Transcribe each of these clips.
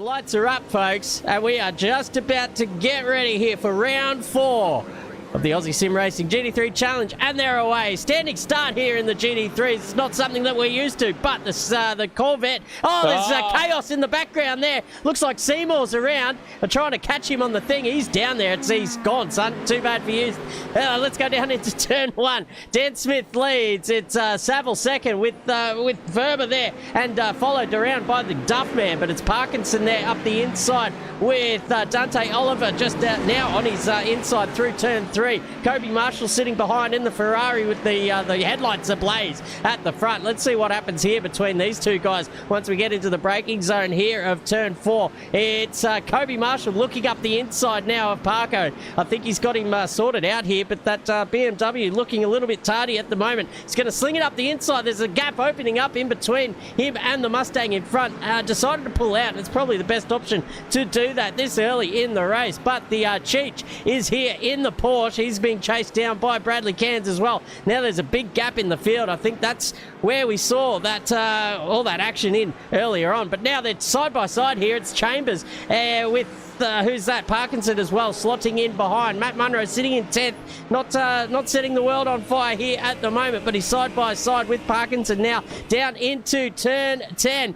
lights are up, folks, and we are just about to get ready here for round 4 of the Aussie Sim Racing GT3 Challenge, and they're away. Standing start here in the GT3s. It's not something that we're used to, but the Corvette. Oh, there's chaos in the background there. Looks like Seymour's around. We're trying to catch him on the thing. He's down there. He's gone, son. Too bad for you. Let's go down into turn 1. Dan Smith leads. It's Saville second with Verba there, and followed around by the Duff Man, but it's Parkinson there up the inside with Dante Oliver just now on his inside through turn 3. Kobe Marshall sitting behind in the Ferrari with the headlights ablaze at the front. Let's see what happens here between these two guys once we get into the braking zone here of turn 4. It's Kobe Marshall looking up the inside now of Parko. I think he's got him sorted out here, but that BMW looking a little bit tardy at the moment. He's going to sling it up the inside. There's a gap opening up in between him and the Mustang in front. Decided to pull out, and it's probably the best option to do that this early in the race. But the Cheech is here in the Porsche. He's being chased down by Bradley Cairns as well. Now there's a big gap in the field. I think that's where we saw that all that action in earlier on. But now they're side by side here. It's Chambers with who's that? Parkinson as well, slotting in behind. Matt Munro sitting in 10th, not setting the world on fire here at the moment, but he's side by side with Parkinson now down into turn 10.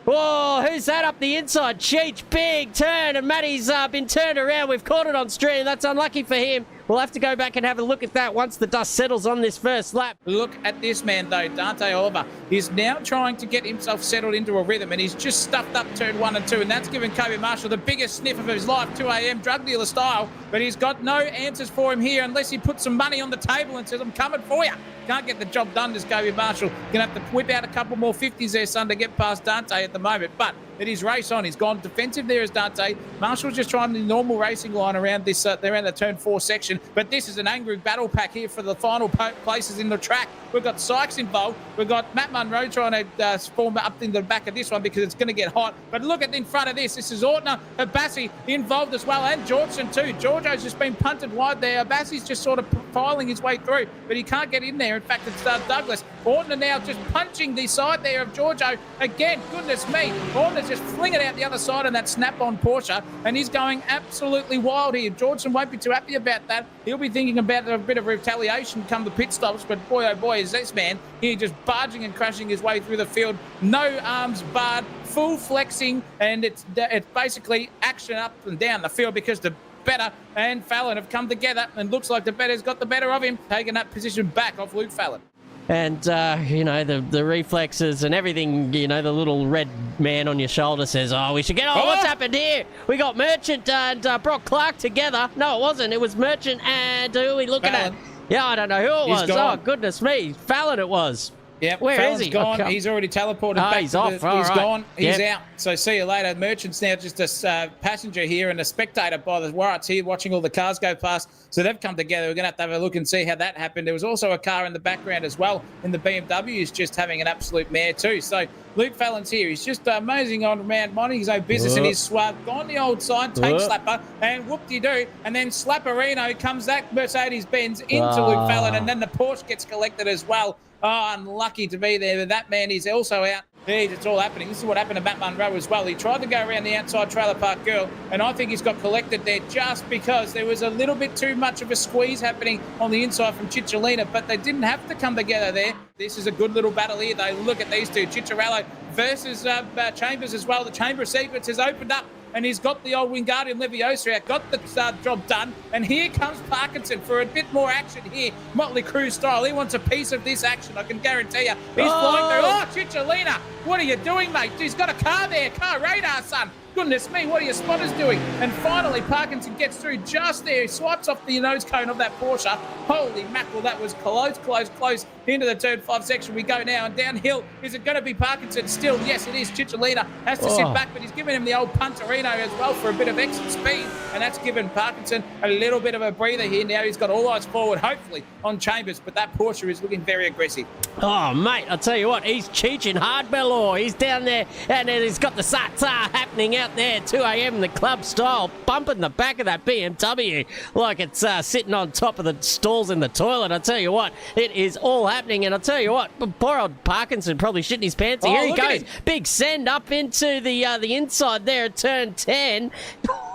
Whoa, who's that up the inside? Cheech, big turn, and Matty's been turned around. We've caught it on stream. That's unlucky for him. We'll have to go back and have a look at that once the dust settles on this first lap. Look at this man, though, Dante Oliver. He's now trying to get himself settled into a rhythm, and he's just stuffed up turn 1 and 2, and that's given Kobe Marshall the biggest sniff of his life, 2 a.m. drug dealer style, but he's got no answers for him here unless he puts some money on the table and says, I'm coming for you. Can't get the job done, this Kobe Marshall. Going to have to whip out a couple more 50s there, son, to get past Dante at the moment, but it is race on. He's gone defensive there as Dante. Marshall's just trying the normal racing line around this, around the turn 4 section, but this is an angry battle pack here for the final places in the track. We've got Sykes involved. We've got Matt Munro trying to form up in the back of this one because it's going to get hot. But look at in front of this. This is Ortner, Abbasi involved as well, and Georgeson too. Giorgio's just been punted wide there. Abbasi's just sort of filing his way through, but he can't get in there. In fact, it's Douglas. Ortner now just punching the side there of Giorgio. Again, goodness me. Ortner's just flinging it out the other side on that snap-on Porsche, and he's going absolutely wild here. Georgeson won't be too happy about that. He'll be thinking about a bit of retaliation come the pit stops, but boy, oh boy, is this man here just barging and crashing his way through the field. No arms barred, full flexing, and it's basically action up and down the field because the Better and Fallon have come together, and looks like the Better's got the better of him, taking that position back off Luke Fallon. And, the reflexes and everything, the little red man on your shoulder says, we should get... what's happened here? We got Merchant and Brock Clark together. No, it wasn't. It was Merchant and who are we looking at? Yeah, I don't know who it was. Gone. Oh, goodness me. Fallon it was. Yep, where Fallon's is he? Gone. He's already teleported back. He's off. He's right. gone. He's yep. out. So see you later. Merchant's now just a passenger here and a spectator by the Warrats here watching all the cars go past. So they've come together. We're going to have a look and see how that happened. There was also a car in the background as well, and the BMW is just having an absolute mare too. So Luke Fallon's here. He's just amazing on around minding his own business and his swag. Gone the old side, take slapper, and whoop-de-doo. And then Slapperino comes that Mercedes-Benz into Luke Fallon, and then the Porsche gets collected as well. Oh, unlucky to be there, but that man is also out. It's all happening. This is what happened to Matt Munro as well. He tried to go around the outside trailer park girl, and I think he's got collected there just because there was a little bit too much of a squeeze happening on the inside from Cicciolina, but they didn't have to come together there. This is a good little battle here, though. Look at these two, Cicciarello versus Chambers as well. The Chamber sequence has opened up, and he's got the old Wingardium Leviosa out, got the job done, and here comes Parkinson for a bit more action here, Motley Crue style. He wants a piece of this action, I can guarantee you. He's flying through. Oh, Cicciolina, what are you doing, mate? He's got a car there, car radar, son. Goodness me, what are your spotters doing? And finally, Parkinson gets through just there. He swipes off the nose cone of that Porsche. Holy mackerel, that was close into the turn 5 section. We go now, and downhill. Is it going to be Parkinson still? Yes, it is. Cicciolina has to sit back, but he's giving him the old punterino. Lino as well for a bit of extra speed, and that's given Parkinson a little bit of a breather here. Now he's got all eyes forward, hopefully, on Chambers, but that Porsche is looking very aggressive. Oh, mate, I'll tell you what, he's cheeching hard, Belor. He's down there, and he's got the Sata happening out there, 2 a.m. the club style, bumping the back of that BMW like it's sitting on top of the stalls in the toilet. I'll tell you what, it is all happening, and I'll tell you what, poor old Parkinson probably shitting his pants. Here he goes, big send up into the inside there at turn 10.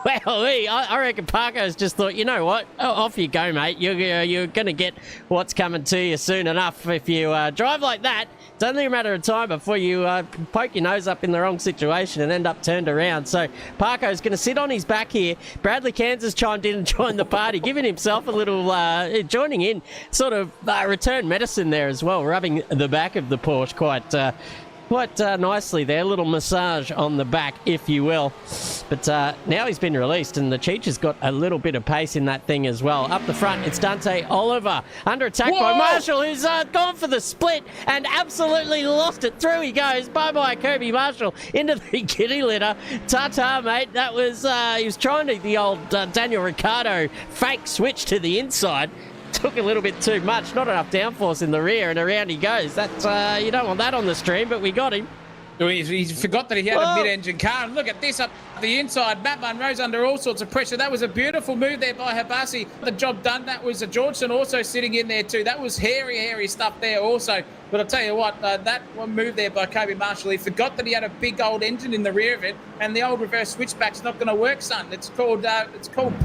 Well, I reckon Parko's just thought, you know what, off you go, mate. You're going to get what's coming to you soon enough. If you drive like that, it's only a matter of time before you poke your nose up in the wrong situation and end up turned around. So Parko's going to sit on his back here. Bradley Kansas chimed in and joined the party, giving himself a little, joining in, sort of return medicine there as well, rubbing the back of the Porsche quite nicely there. A little massage on the back, if you will. But now he's been released, and the Cheech has got a little bit of pace in that thing as well. Up the front, it's Dante Oliver under attack by Marshall, who's gone for the split and absolutely lost it. Through he goes. Bye-bye, Kirby Marshall, into the kitty litter. Ta-ta, mate. That was, he was trying to the old Daniel Ricciardo fake switch to the inside. Took a little bit too much, not enough downforce in the rear, and around he goes. That's you don't want that on the stream, but we got him. He forgot that he had a mid-engine car, and look at this up the inside. Matt Munro's under all sorts of pressure. That was a beautiful move there by Habasi. The job done. That was a Georgeson also sitting in there too. That was hairy stuff there also. But I'll tell you what, that one move there by Kobe Marshall, he forgot that he had a big old engine in the rear of it, and the old reverse switchback's not going to work, son. It's called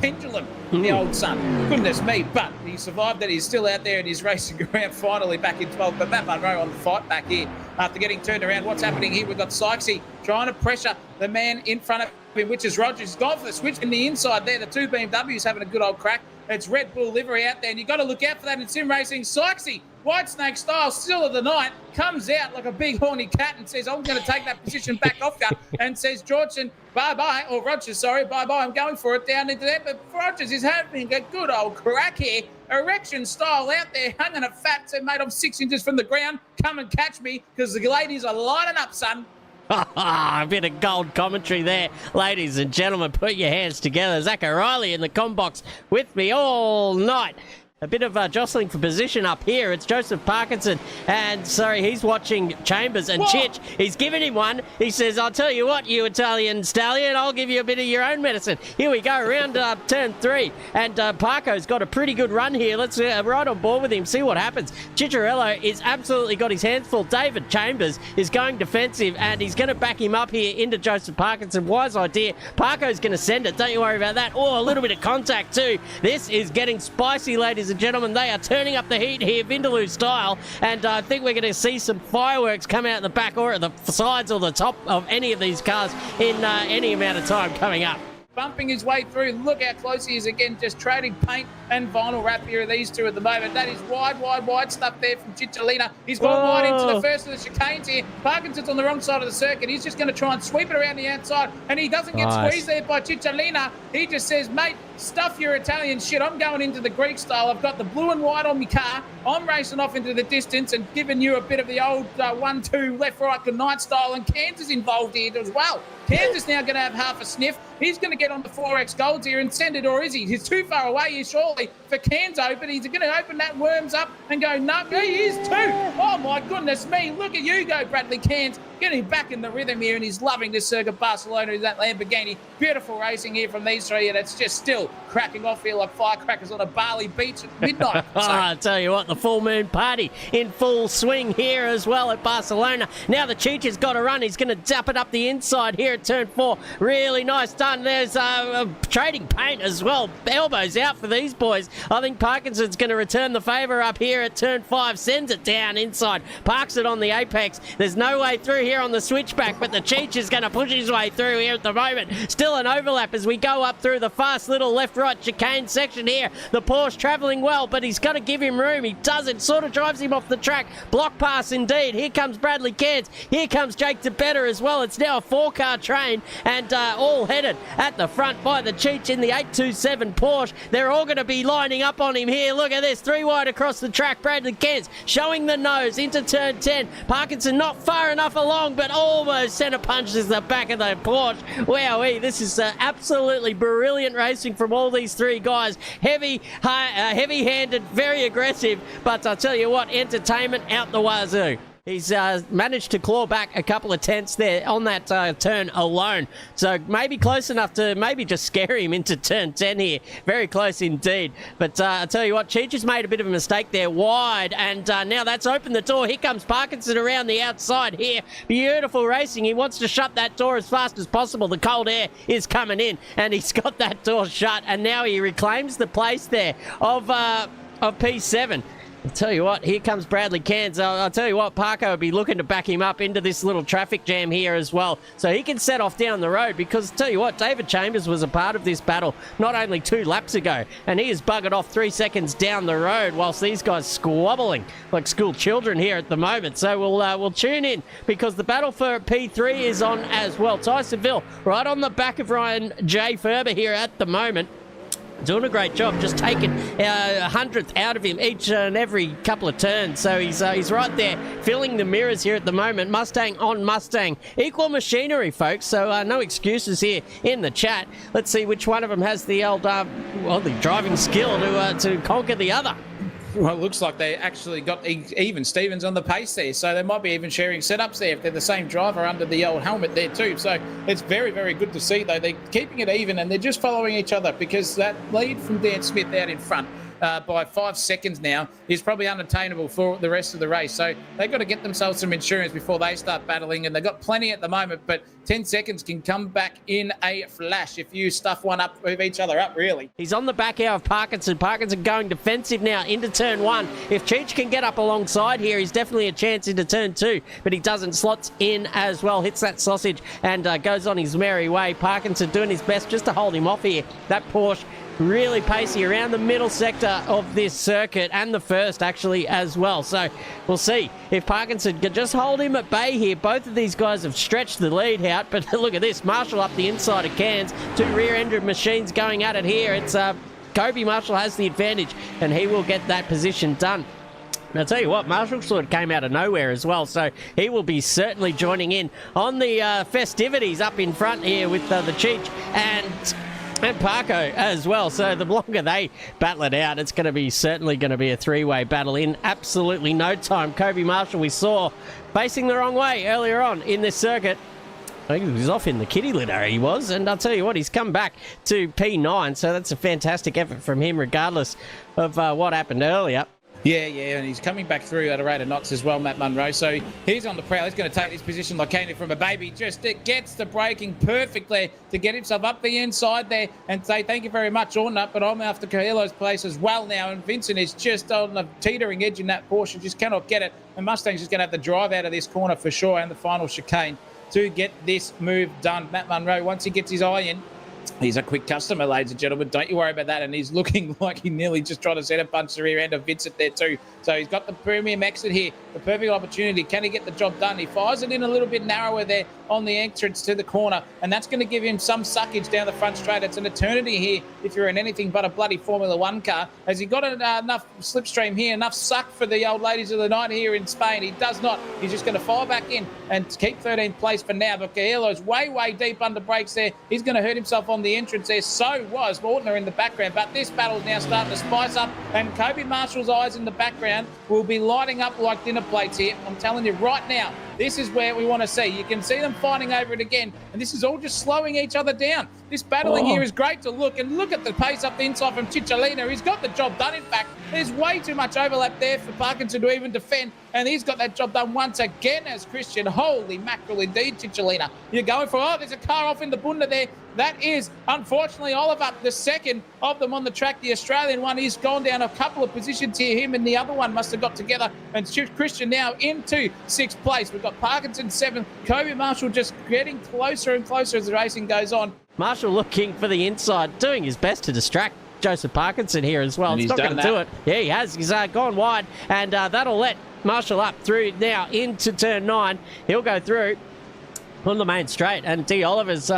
pendulum, the old son. Goodness me, but he survived that. He's still out there and he's racing around finally back in 12th. But Matt Munro on the fight back here after getting turned around. What's happening here? We've got Sykesy trying to pressure the man in front of him, which is Rogers. He's gone for the switch in the inside there. The two BMWs having a good old crack. It's Red Bull livery out there, and you've got to look out for that in sim racing. Sykesy, White Snake style, still of the night, comes out like a big horny cat and says, I'm going to take that position back off you, and says, Georgeson, bye-bye, or Rogers, sorry, bye-bye, I'm going for it down into there. But Rogers is having a good old crack here. Erection style out there, hanging a fat, said, mate, I'm 6 inches from the ground. Come and catch me, because the ladies are lining up, son. A bit of gold commentary there, ladies and gentlemen. Put your hands together. Zach O'Reilly in the combox with me all night. A bit of jostling for position up here. It's Joseph Parkinson, and sorry, he's watching Chambers, and Chich, he's giving him one. He says, I'll tell you what, you Italian stallion, I'll give you a bit of your own medicine. Here we go, around turn 3, and Parko's got a pretty good run here. Let's ride on board with him, see what happens. Chicharello is absolutely got his hands full. David Chambers is going defensive, and he's going to back him up here into Joseph Parkinson. Wise idea. Parko's going to send it, don't you worry about that. Oh, a little bit of contact too. This is getting spicy, ladies and gentlemen. They are turning up the heat here, Vindaloo style, and I think we're going to see some fireworks come out the back or at the sides or the top of any of these cars in any amount of time coming up. Bumping his way through. Look how close he is again, just trading paint and vinyl wrap here are these two at the moment. That is wide stuff there from Cicciolina. He's gone wide into the first of the chicanes here. Parkinson's on the wrong side of the circuit. He's just going to try and sweep it around the outside, and he doesn't get squeezed there by Cicciolina. He just says, mate, stuff your Italian shit. I'm going into the Greek style. I've got the blue and white on my car. I'm racing off into the distance and giving you a bit of the old 1-2 left-right good night style, and Kansas involved here as well. Kansas now going to have half a sniff. He's going to get on the 4X Golds here and send it, or is he? He's too far away here, surely, for Kanzo, but he's going to open that worms up and go, no, he is too. Oh, my goodness me. Look at you go, Bradley Cairns, getting back in the rhythm here, and he's loving this Circuit Barcelona, that Lamborghini. Beautiful racing here from these three, and it's just still cracking off here like firecrackers on a Bali beach at midnight. So. I tell you what, the full moon party in full swing here as well at Barcelona. Now the Cheech has got a run. He's going to zap it up the inside here at turn 4. Really nice done. There's trading paint as well. Elbows out for these boys. I think Parkinson's going to return the favour up here at turn 5. Sends it down inside. Parks it on the apex. There's no way through here on the switchback, but the Cheech is going to push his way through here at the moment. Still an overlap as we go up through the fast little left-right chicane section here. The Porsche travelling well, but he's got to give him room. He doesn't. Sort of drives him off the track. Block pass indeed. Here comes Bradley Cairns. Here comes Jake DeBetter as well. It's now a 4-car train, and all headed at the front by the Cheech in the 827 Porsche. They're all going to be lined lining up on him here. Look at this, 3 wide across the track. Bradley Cairns showing the nose into turn 10. Parkinson not far enough along, but almost centre punches the back of the Porsche. Wowee, this is absolutely brilliant racing from all these 3 guys. Heavy-handed, very aggressive, but I'll tell you what, entertainment out the wazoo. He's managed to claw back a couple of tenths there on that turn alone. So maybe close enough to maybe just scare him into turn 10 here. Very close indeed. But I'll tell you what, Cheech has made a bit of a mistake there wide. And now that's opened the door. Here comes Parkinson around the outside here. Beautiful racing. He wants to shut that door as fast as possible. The cold air is coming in and he's got that door shut. And now he reclaims the place there of P7. I'll tell you what, here comes Bradley Cairns. I'll tell you what, Parko will be looking to back him up into this little traffic jam here as well. So he can set off down the road because, I'll tell you what, David Chambers was a part of this battle not only 2 laps ago, and he is buggered off 3 seconds down the road whilst these guys squabbling like school children here at the moment. So we'll tune in because the battle for P3 is on as well. Tysonville right on the back of Ryan J. Ferber here at the moment. Doing a great job, just taking a 100th out of him each and every couple of turns. So he's right there, filling the mirrors here at the moment. Mustang on Mustang. Equal machinery, folks, so no excuses here in the chat. Let's see which one of them has the old, the driving skill to conquer the other. Well, it looks like they actually got even Stevens on the pace there, so they might be even sharing setups there if they're the same driver under the old helmet there too. So it's very, very good to see, though. They're keeping it even and they're just following each other because that lead from Dan Smith out in front by 5 seconds now is probably unattainable for the rest of the race. So they've got to get themselves some insurance before they start battling, and they've got plenty at the moment, but 10 seconds can come back in a flash if you stuff one up with each other up, really. He's on the back out of Parkinson. Parkinson going defensive now into turn 1. If Cheech can get up alongside here, he's definitely a chance into turn 2, but he doesn't. Slots in as well, hits that sausage and goes on his merry way. Parkinson doing his best just to hold him off here. That Porsche really pacey around the middle sector of this circuit and the first actually as well. So we'll see if Parkinson can just hold him at bay here. Both of these guys have stretched the lead out, but look at this. Marshall up the inside of Cairns. 2 rear-ended machines going at it here. It's Kobe Marshall has the advantage and he will get that position done. And I'll tell you what, Marshall sort of came out of nowhere as well, so he will be certainly joining in on the festivities up in front here with the Cheech and Parko as well. So the longer they battle it out, it's going to be certainly going to be a 3-way battle in absolutely no time. Kobe Marshall we saw facing the wrong way earlier on in this circuit. I think he was off in the kitty litter, he was, and I'll tell you what, he's come back to P9, so that's a fantastic effort from him regardless of what happened earlier. Yeah, and he's coming back through at a rate of knots as well, Matt Munro. So he's on the prowl. He's going to take this position like Candy from a baby. Just gets the braking perfectly to get himself up the inside there and say thank you very much, Ornut, but I'm after Coelho's place as well now. And Vincent is just on the teetering edge in that Porsche, just cannot get it. And Mustang's just going to have to drive out of this corner for sure and the final chicane to get this move done. Matt Munro, once he gets his eye in, he's a quick customer, ladies and gentlemen. Don't you worry about that. And he's looking like he nearly just tried to set a punch the rear end of Vincent there too. So he's got the premium exit here, the perfect opportunity. Can he get the job done? He fires it in a little bit narrower there on the entrance to the corner, and that's going to give him some suckage down the front straight. It's an eternity here if you're in anything but a bloody Formula One car. Has he got enough slipstream here, enough suck for the old ladies of the night here in Spain? He does not. He's just going to fire back in and keep 13th place for now. But Coelho's way deep under brakes there. He's going to hurt himself on the entrance there. So was Ortner in the background. But this battle's now starting to spice up, and Kobe Marshall's eyes in the background will be lighting up like dinner plates here. I'm telling you right now, this is where we want to see. You can see them fighting over it again, and this is all just slowing each other down. This battling here is great to look, and look at the pace up the inside from Cicciolina. He's got the job done. In fact, there's way too much overlap there for Parkinson to even defend, and he's got that job done once again as Christian. Holy mackerel indeed, Cicciolina. You're going for, oh, there's a car off in the bunda there. That is, unfortunately, Oliver, the second of them on the track. The Australian one, he's gone down a couple of positions here. Him and the other one must have got together, and Christian now into 6th place. We've got Parkinson 7th. Kobe Marshall just getting closer and closer as the racing goes on. Marshall looking for the inside, doing his best to distract Joseph Parkinson here as well. And it's not going to do it. Yeah, he has. He's gone wide, and that'll let Marshall up through now into turn 9. He'll go through on the main straight, and D. Oliver's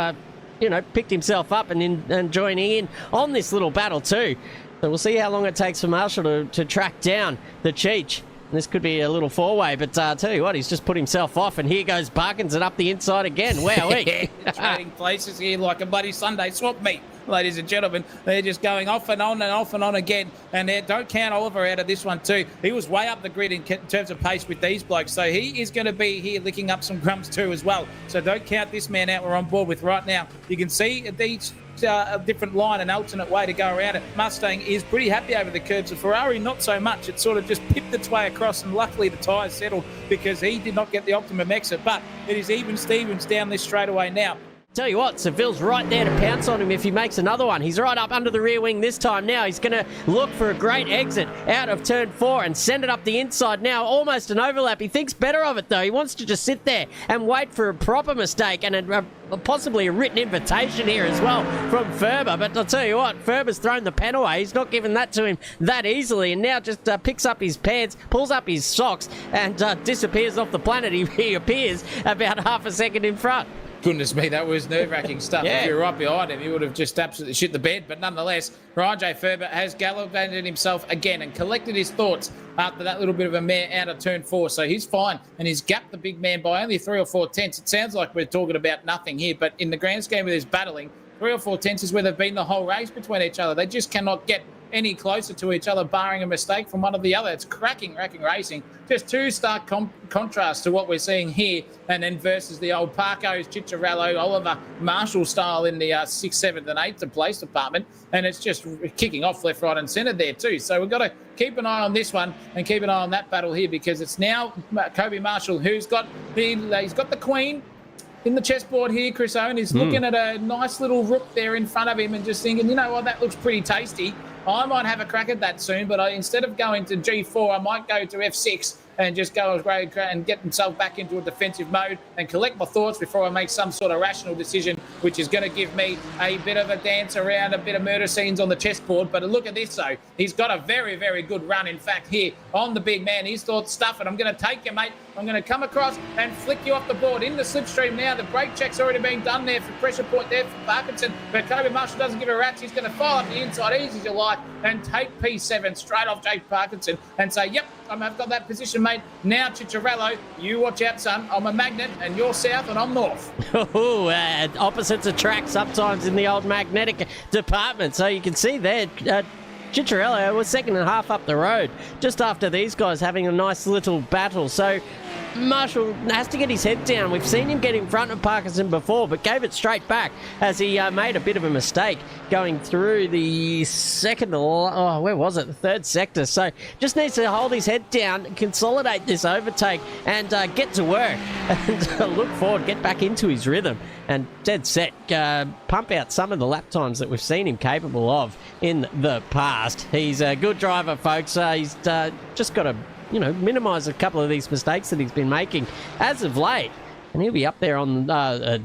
picked himself up and joining in on this little battle too. So we'll see how long it takes for Marshall to track down the Cheech. This could be a little four-way, but I'll tell you what, he's just put himself off, and here goes Parkinson up the inside again. Wowee. Trading places here like a bloody Sunday swap meet, ladies and gentlemen. They're just going off and on and off and on again, and don't count Oliver out of this one too. He was way up the grid in terms of pace with these blokes, so he is going to be here licking up some crumbs too as well. So don't count this man out we're on board with right now. You can see these a different line, an alternate way to go around it. Mustang is pretty happy over the curbs. The Ferrari, not so much. It sort of just pipped its way across, and luckily the tyres settled because he did not get the optimum exit. But it is even Stevens down this straightaway now. Tell you what, Seville's right there to pounce on him if he makes another one. He's right up under the rear wing this time now. He's going to look for a great exit out of turn 4 and send it up the inside now. Almost an overlap. He thinks better of it, though. He wants to just sit there and wait for a proper mistake and possibly a written invitation here as well from Ferber. But I'll tell you what, Ferber's thrown the pen away. He's not giving that to him that easily, and now just picks up his pants, pulls up his socks, and disappears off the planet. He appears about half a second in front. Goodness me, that was nerve-wracking stuff. Yeah. If you were right behind him, he would have just absolutely shit the bed. But nonetheless, Ryan J. Ferber has gallivanted himself again and collected his thoughts after that little bit of a mare out of turn 4. So he's fine, and he's gapped the big man by only 3 or 4 tenths. It sounds like we're talking about nothing here, but in the grand scheme of this battling, 3 or 4 tenths is where they've been the whole race between each other. They just cannot get any closer to each other, barring a mistake from one or the other. It's cracking racing. Just two stark contrasts to what we're seeing here, and then versus the old Parco's, Cicciarello, Oliver Marshall style in the 6th, 7th and 8th place department, and it's just kicking off left, right and centre there too. So we've got to keep an eye on this one and keep an eye on that battle here, because it's now Kobe Marshall who's got he's got the Queen in the chessboard here. Chris Owen is looking at a nice little rook there in front of him and just thinking, you know what, that looks pretty tasty. I might have a crack at that soon, but instead of going to G4, I might go to F6 and just go and get himself back into a defensive mode and collect my thoughts before I make some sort of rational decision, which is going to give me a bit of a dance around, a bit of murder scenes on the chessboard. But look at this, though. He's got a very, very good run, in fact, here on the big man. He's thought, stuff it. I'm going to take you, mate. I'm going to come across and flick you off the board. In the slipstream now. The brake check's already been done there for pressure point there for Parkinson. But Kobe Marshall doesn't give a rat's. He's going to file up the inside, easy as you like, and take P7 straight off Jake Parkinson and say, yep, I've got that position, mate. Now, Cicciarello, you watch out, son. I'm a magnet, and you're south, and I'm north. Oh, opposites attract sometimes in the old magnetic department. So you can see there, Cicciarello was 2.5 up the road, just after these guys having a nice little battle. So Marshall has to get his head down. We've seen him get in front of Parkinson before, but gave it straight back as he made a bit of a mistake going through the the third sector. So just needs to hold his head down, consolidate this overtake, and get to work and look forward, get back into his rhythm, and dead set pump out some of the lap times that we've seen him capable of in the past. He's a good driver, folks. He's just got to minimise a couple of these mistakes that he's been making as of late. And he'll be up there on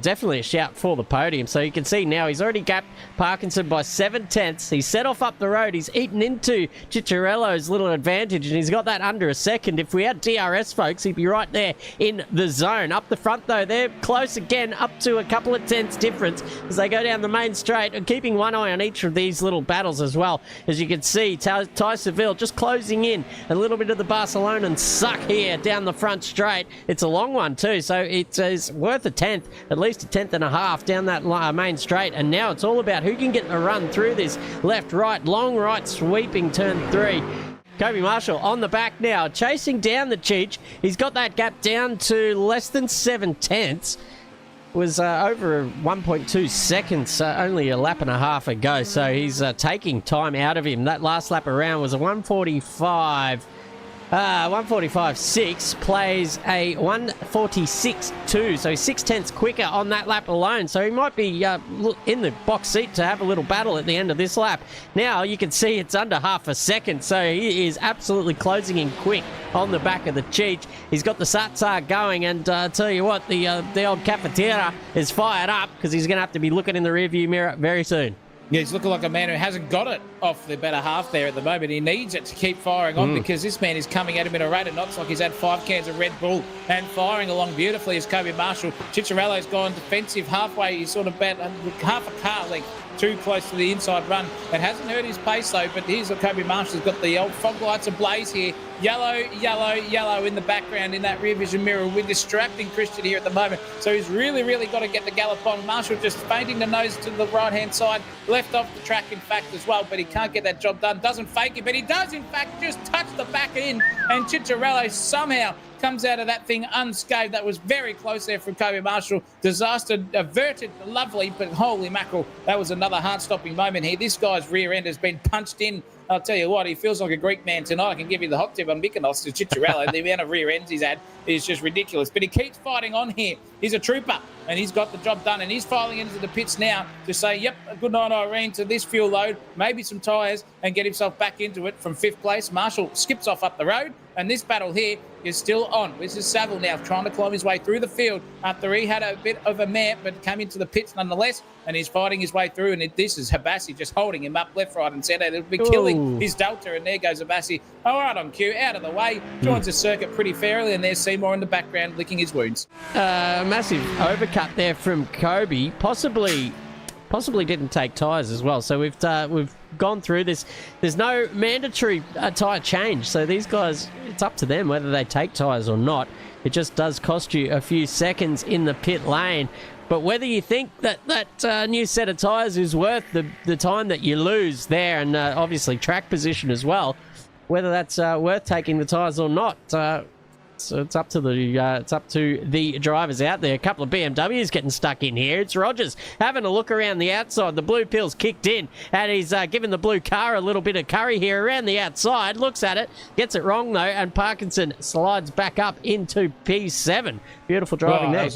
definitely a shout for the podium. So you can see now he's already gapped Parkinson by 7 tenths. He's set off up the road. He's eaten into Cicciarello's little advantage, and he's got that under a second. If we had DRS, folks, he'd be right there in the zone. Up the front, though, they're close again, up to a couple of tenths difference as they go down the main straight, and keeping one eye on each of these little battles as well. As you can see, Ty Seville just closing in a little bit of the Barcelonan suck here down the front straight. It's a long one, too, so it's worth a tenth, at least a 10.5 down that main straight. And now it's all about who can get the run through this left-right, long right sweeping turn 3. Kobe Marshall on the back now, chasing down the Cheech. He's got that gap down to less than 7 tenths. Was over 1.2 seconds, only a lap and a half ago. So he's taking time out of him. That last lap around was a 145.6, plays a 146.2, so 6 tenths quicker on that lap alone. So he might be in the box seat to have a little battle at the end of this lap. Now you can see it's under half a second, so he is absolutely closing in quick on the back of the Cheech. He's got the Satsar going, and I tell you what, the old Cafetera is fired up because he's going to have to be looking in the rearview mirror very soon. Yeah, he's looking like a man who hasn't got it off the better half there at the moment. He needs it to keep firing on because this man is coming at him in a rate of knots like he's had 5 cans of Red Bull and firing along beautifully as Kobe Marshall. Cicciarello's gone defensive halfway. He's sort of about half a car length too close to the inside run. It hasn't hurt his pace though, but here's what Kobe Marshall's got the old fog lights ablaze here. Yellow, yellow, yellow in the background in that rear vision mirror. We're distracting Christian here at the moment. So he's really, really got to get the gallop on. Marshall just fainting the nose to the right-hand side, left off the track in fact as well, but he can't get that job done. Doesn't fake it, but he does in fact just touch the back end, and Cicciarello somehow comes out of that thing unscathed. That was very close there from Kobe Marshall. Disaster averted, lovely, but holy mackerel, that was another heart-stopping moment here. This guy's rear end has been punched in. I'll tell you what, he feels like a Greek man tonight. I can give you the hot tip on Mykonos to Cicciarello. The amount of rear ends he's had is just ridiculous. But he keeps fighting on here. He's a trooper, and he's got the job done. And he's filing into the pits now to say, yep, good night, Irene, to this fuel load, maybe some tyres, and get himself back into it from 5th place. Marshall skips off up the road, and this battle here is still on. This is Saville now trying to climb his way through the field after he had a bit of a mare, but came into the pits nonetheless, and he's fighting his way through. And this is Habassi just holding him up left, right, and centre. They'll be killing his delta, and there goes Habassi. All right, on cue, out of the way, joins the circuit pretty fairly, and there's Seymour in the background licking his wounds. Massive overcut there from Kobe. Possibly didn't take tyres as well. So we've gone through this. There's no mandatory tyre change. So these guys, it's up to them whether they take tyres or not. It just does cost you a few seconds in the pit lane. But whether you think that new set of tyres is worth the time that you lose there, and obviously track position as well, whether that's worth taking the tyres or not, so it's up to the drivers out there. A couple of BMWs getting stuck in here. It's Rogers having a look around the outside. The blue pill's kicked in, and he's giving the blue car a little bit of curry here around the outside. Looks at it, gets it wrong though, and Parkinson slides back up into P7. Beautiful driving there.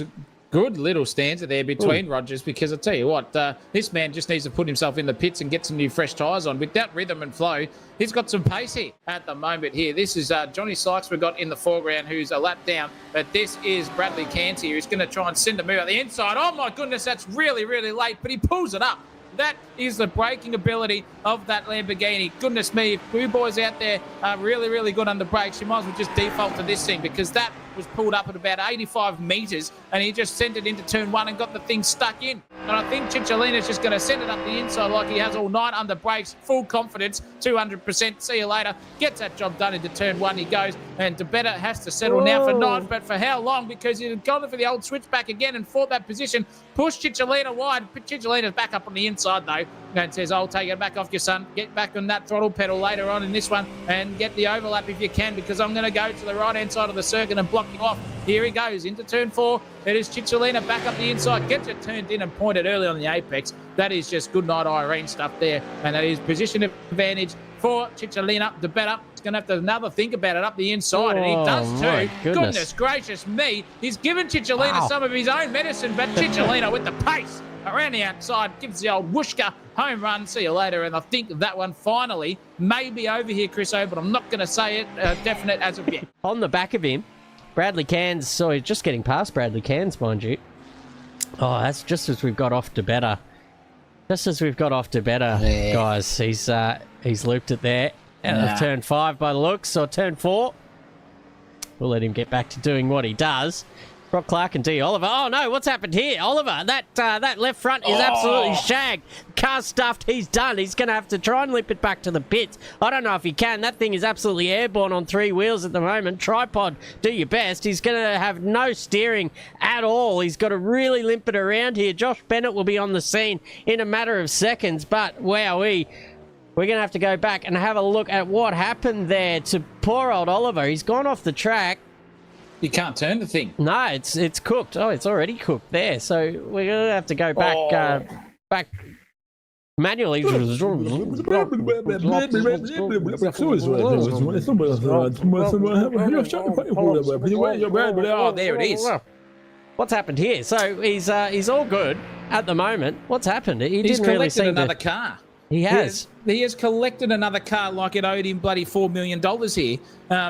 Good little stanza there between Rogers, because I tell you what, this man just needs to put himself in the pits and get some new fresh tyres on. With that rhythm and flow, he's got some pace here at the moment here. This is Johnny Sykes we've got in the foreground, who's a lap down, but this is Bradley Cairns here, who's going to try and send a move out the inside. Oh my goodness, that's really, really late, but he pulls it up. That is the braking ability of that Lamborghini. Goodness me, if you boys out there are really, really good under brakes, you might as well just default to this thing, because that was pulled up at about 85 metres, and he just sent it into turn 1 and got the thing stuck in. And I think Cicciolina's just going to send it up the inside like he has all night under brakes, full confidence, 200%. See you later. Gets that job done into turn 1. He goes, and DeBetta has to settle now for 9, but for how long? Because he's gone for the old switchback again and fought that position. Pushed Cicciolina wide. Cicciolina's back up on the inside though, and says, I'll take it back off your son. Get back on that throttle pedal later on in this one and get the overlap if you can, because I'm going to go to the right-hand side of the circuit and block him off. Here he goes into turn 4. It is Cicciolina back up the inside. Gets it turned in and pointed early on the apex. That is just good night Irene stuff there. And that is position advantage for Cicciolina. DeBetta is going to have to another think about it up the inside, and he does too. Goodness gracious me. He's given Cicciolina some of his own medicine, but Cicciolina with the pace around the outside gives the old whooshka home run. See you later. And I think that one finally may be over here, Chris O, but I'm not going to say it definite as of yet. On the back of him, Bradley Cairns, so he's just getting past Bradley Cairns, mind you. Oh, that's just as we've got off to better. Just as we've got off to better, guys. He's looped it there. Out of turn 5 by the looks, or turn 4. We'll let him get back to doing what he does. Brock Clark and D. Oliver. Oh no, what's happened here? Oliver, that left front is absolutely shagged. Car stuffed, he's done. He's going to have to try and limp it back to the pits. I don't know if he can. That thing is absolutely airborne on 3 wheels at the moment. Tripod, do your best. He's going to have no steering at all. He's got to really limp it around here. Josh Bennett will be on the scene in a matter of seconds, but wowee. We're going to have to go back and have a look at what happened there to poor old Oliver. He's gone off the track. You can't turn the thing. No, it's cooked. Oh, it's already cooked there. So we're going to have to go back back manually. Oh, there it is. What's happened here? So he's all good at the moment. What's happened? He's collected another car. He has. He has collected another car like it owed him bloody $4 million here.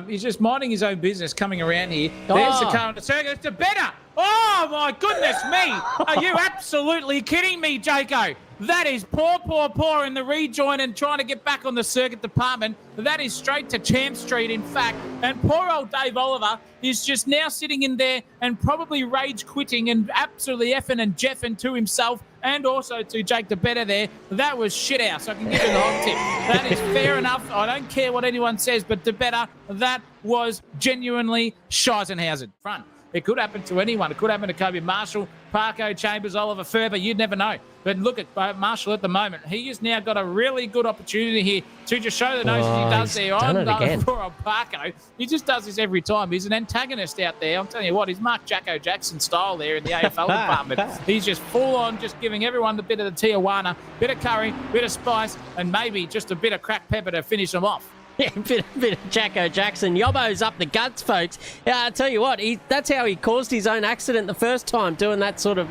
He's just minding his own business coming around here. There's the car on the circuit. It's DeBetta. Oh, my goodness me. Are you absolutely kidding me, Jaco? That is poor in the rejoin and trying to get back on the circuit department. That is straight to Champ Street, in fact. And poor old Dave Oliver is just now sitting in there and probably rage quitting and absolutely effing and jeffing to himself and also to Jake DeBetter there. That was shit house. I can give you the hot tip. That is fair enough. I don't care what anyone says, but DeBetter, that was genuinely Scheisenhausen. Front. It could happen to anyone. It could happen to Kobe Marshall, Parko, Chambers, Oliver Ferber. You'd never know. But look at Marshall at the moment. He has now got a really good opportunity here to just show the noses he does there on poor old Parko. He just does this every time. He's an antagonist out there. I'm telling you what, he's Mark Jacko Jackson style there in the AFL department. He's just full on, just giving everyone the bit of the Tijuana, bit of curry, bit of spice, and maybe just a bit of cracked pepper to finish them off. Yeah, bit of Jacko Jackson. Yobbo's up the guts, folks. I tell you what, that's how he caused his own accident the first time, doing that sort of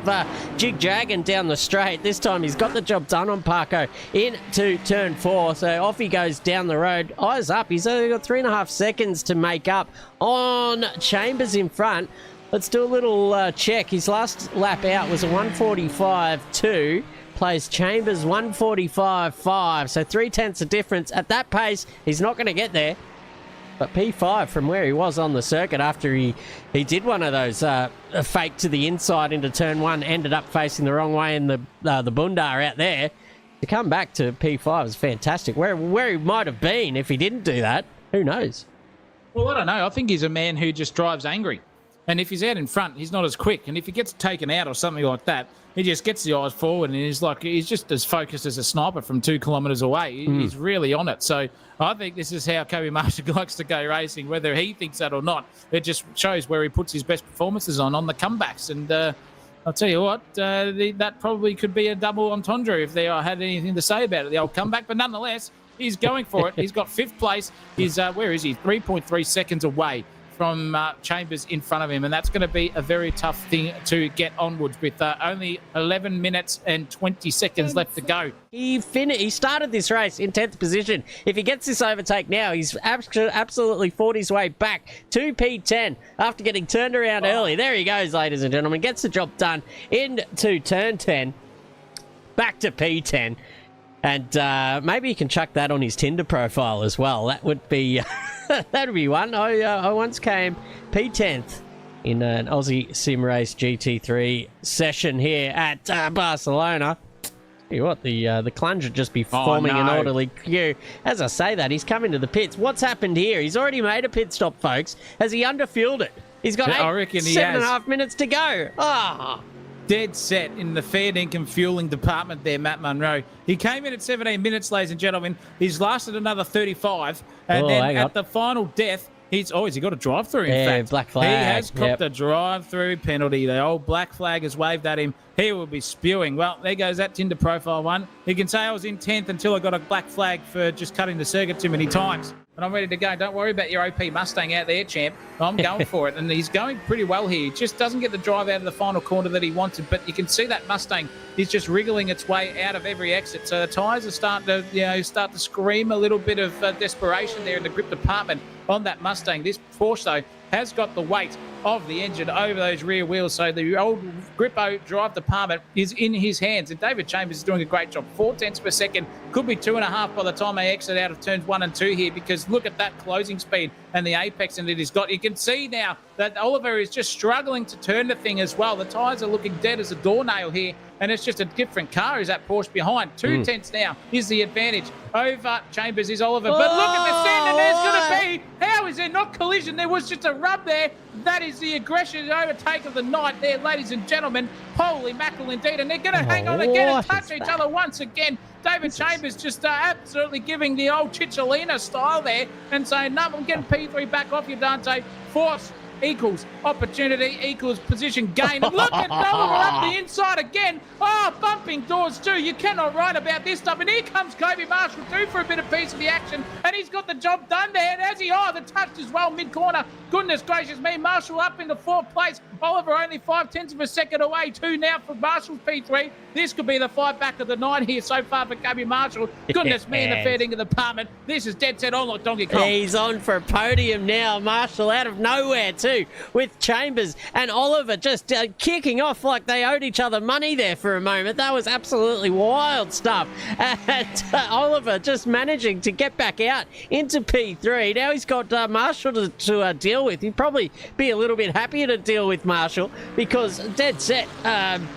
jig-jagging down the straight. This time he's got the job done on Parko into turn 4. So off he goes down the road. Eyes up. He's only got 3.5 seconds to make up on Chambers in front. Let's do a little check. His last lap out was a 1:45.2. Plays Chambers 1:45.5, so 0.3 of difference. At that pace, he's not going to get there. But P5 from where he was on the circuit after he did one of those fake to the inside into turn 1, ended up facing the wrong way in the bundar out there. To come back to P5 is fantastic. Where he might have been if he didn't do that, who knows? Well, I don't know. I think he's a man who just drives angry. And if he's out in front, he's not as quick. And if he gets taken out or something like that, he just gets the eyes forward and he's just as focused as a sniper from 2 kilometres away. He's really on it. So I think this is how Kobe Marshall likes to go racing, whether he thinks that or not. It just shows where he puts his best performances on the comebacks. And I'll tell you what, that probably could be a double entendre if they had anything to say about it, the old comeback. But nonetheless, he's going for it. He's got 5th place. He's, where is he? 3.3 seconds away from Chambers in front of him, and that's going to be a very tough thing to get onwards with only 11 minutes and 20 seconds left to go. He started this race in 10th position. If he gets this overtake now, he's absolutely fought his way back to P10 after getting turned around early. There he goes, ladies and gentlemen. Gets the job done into turn 10, back to P10. And maybe he can chuck that on his Tinder profile as well. That would be that'd be one. I once came P10th in an Aussie Sim Race GT3 session here at Barcelona. Tell you what, the clunge would just be forming an orderly queue. As I say that, he's coming to the pits. What's happened here? He's already made a pit stop, folks. Has he underfueled it? He's got 7.5 minutes to go. Dead set in the fair dinkum fueling department there, Matt Munro. He came in at 17 minutes, ladies and gentlemen. He's lasted another 35. And then at the final death, has he got a drive-through, in fact? Black flag. He has copped a drive-through penalty. The old black flag has waved at him. He will be spewing. Well, there goes that Tinder profile one. He can say I was in 10th until I got a black flag for just cutting the circuit too many times. But I'm ready to go. Don't worry about your OP Mustang out there, champ. I'm going for it. And he's going pretty well here. He just doesn't get the drive out of the final corner that he wanted. But you can see that Mustang is just wriggling its way out of every exit. So the tyres are starting to scream a little bit of desperation there in the grip department on that Mustang. This Porsche, though, has got the weight of the engine over those rear wheels. So the old Grippo drive department is in his hands. And David Chambers is doing a great job. 0.4 per second. Could be 2.5 by the time they exit out of turns 1 and 2 here, because look at that closing speed and the apex and it has got. You can see now that Oliver is just struggling to turn the thing as well. The tyres are looking dead as a doornail here, and it's just a different car is that Porsche behind. 2 tenths now is the advantage over Chambers is Oliver. But look at the send, and there's going to be, how is there not collision? There was just a rub there. That is the aggression overtake of the night there, ladies and gentlemen. Holy mackerel indeed. And they're going to hang on again and touch each other once again. David Chambers just absolutely giving the old Chicholina style there and saying, no, I'm getting P3 back off you, Dante. Force equals opportunity equals position gain. And look at Oliver up the inside again. Bumping doors too. You cannot write about this stuff. And here comes Kobe Marshall too for a bit of piece of the action. And he's got the job done there. And as he, the touch as well, mid-corner. Goodness gracious me, Marshall up into 4th place. Oliver only 0.5 of a second away. 2 now for Marshall's P3. This could be the fight back of the night here so far for Kobe Marshall. Goodness me, in the fair dinkum department. This is dead set on like Donkey Kong. He's on for a podium now. Marshall out of nowhere too, with Chambers and Oliver just kicking off like they owed each other money there for a moment. That was absolutely wild stuff. And Oliver just managing to get back out into P3. Now he's got Marshall to deal with. He'd probably be a little bit happier to deal with Marshall because dead set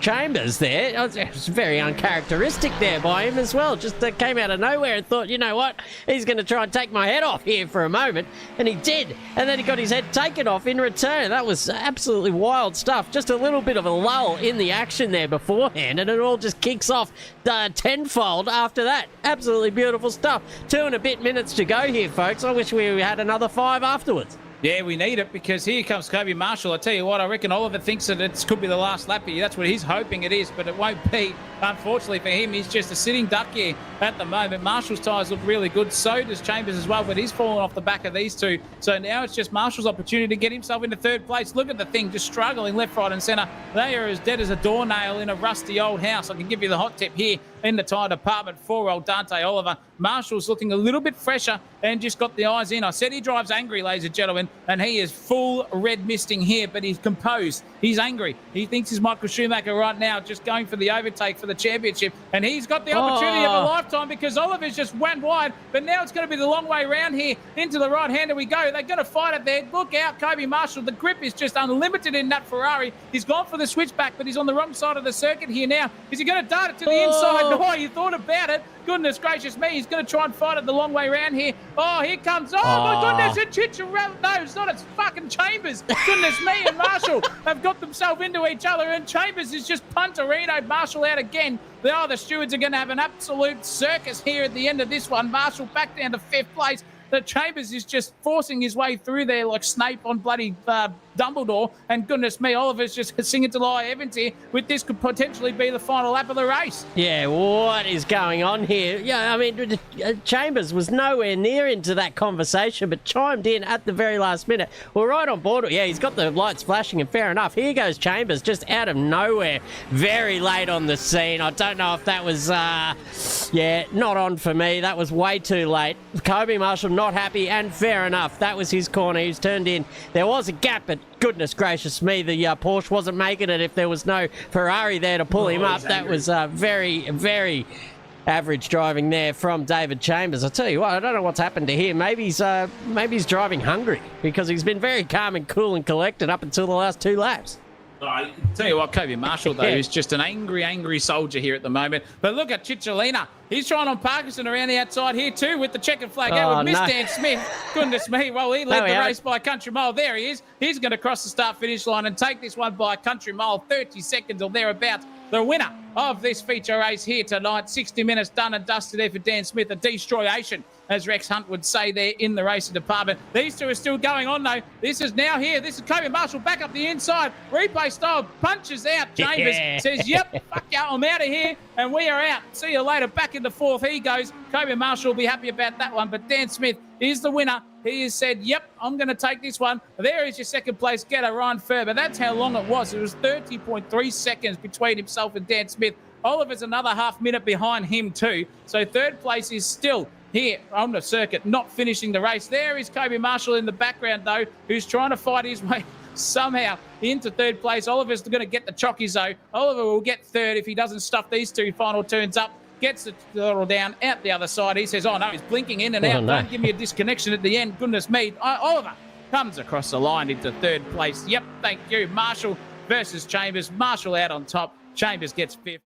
Chambers there. It was very uncharacteristic there by him as well. Just came out of nowhere and thought, you know what, he's going to try and take my head off here for a moment. And he did. And then he got his head taken off in return. That was absolutely wild stuff. Just a little bit of a lull in the action there beforehand. And it all just kicks off tenfold after that. Absolutely beautiful stuff. 2 and a bit minutes to go here, folks. I wish we had another 5 afterwards. Yeah, we need it because here comes Kobe Marshall. I tell you what, I reckon Oliver thinks that it could be the last lap here. That's what he's hoping it is, but it won't be. Unfortunately for him, he's just a sitting duck here at the moment. Marshall's tyres look really good. So does Chambers as well, but he's fallen off the back of these two. So now it's just Marshall's opportunity to get himself into 3rd place. Look at the thing, just struggling left, right and centre. They are as dead as a doornail in a rusty old house. I can give you the hot tip here in the tyre department for old Dante Oliver. Marshall's looking a little bit fresher and just got the eyes in. I said he drives angry, ladies and gentlemen, and he is full red misting here, but he's composed. He's angry. He thinks he's Michael Schumacher right now, just going for the overtake for the championship, and he's got the opportunity of a lifetime because Oliver's just went wide, but now it's going to be the long way round here into the right-hander we go. They're going to fight it there. Look out, Kobe Marshall. The grip is just unlimited in that Ferrari. He's gone for the switchback, but he's on the wrong side of the circuit here now. Is he going to dart it to the inside? No, you thought about it. Goodness gracious me, he's going to try and fight it the long way round here. Oh, here comes, my goodness, it's Chicharello. No, it's not, it's fucking Chambers. Goodness me, and Marshall have got themselves into each other, and Chambers is just punterinoed Marshall out again. The stewards are going to have an absolute circus here at the end of this one. Marshall back down to 5th place. The Chambers is just forcing his way through there like Snape on bloody Dumbledore. And goodness me, Oliver's just singing to Lie Evans here with this could potentially be the final lap of the race. Yeah, what is going on here? Yeah, I mean, Chambers was nowhere near into that conversation, but chimed in at the very last minute. We're right on board. Yeah, he's got the lights flashing, and fair enough. Here goes Chambers, just out of nowhere, very late on the scene. I don't know if that was, not on for me. That was way too late. Kobe Marshall not happy, and fair enough. That was his corner. He's turned in. There was a gap, but goodness gracious me, the Porsche wasn't making it if there was no Ferrari there to pull him up. That was very, very average driving there from David Chambers. I tell you what, I don't know what's happened to him. Maybe he's driving hungry because he's been very calm and cool and collected up until the last 2 laps. I tell you what, Kobe Marshall, though, is just an angry, angry soldier here at the moment. But look at Cicciolina. He's trying on Parkinson around the outside here, too, with the checkered flag out with Miss Dan Smith. Goodness me. Well, he led the race by a country mile. There he is. He's going to cross the start-finish line and take this one by a country mile, 30 seconds or thereabouts. The winner of this feature race here tonight, 60 minutes done and dusted there for Dan Smith, a destroyation, as Rex Hunt would say there in the racing department. These two are still going on, though. This is now here. This is Kobe Marshall back up the inside. Replay style punches out. Chambers says, yep, fuck yeah, I'm out of here, and we are out. See you later. Back in the 4th he goes. Kobe Marshall will be happy about that one, but Dan Smith is the winner. He has said, yep, I'm going to take this one. There is your 2nd place getter, Ryan Ferber. That's how long it was. It was 30.3 seconds between himself and Dan Smith. Oliver's another half minute behind him too. So 3rd place is still here on the circuit, not finishing the race. There is Kobe Marshall in the background, though, who's trying to fight his way somehow into 3rd place. Oliver's going to get the chockies, though. Oliver will get 3rd if he doesn't stuff these 2 final turns up. Gets the throttle down out the other side. He says, oh, no, he's blinking in and out. No. Don't give me a disconnection at the end. Goodness me. Oliver comes across the line into 3rd place. Yep, thank you. Marshall versus Chambers. Marshall out on top. Chambers gets 5th.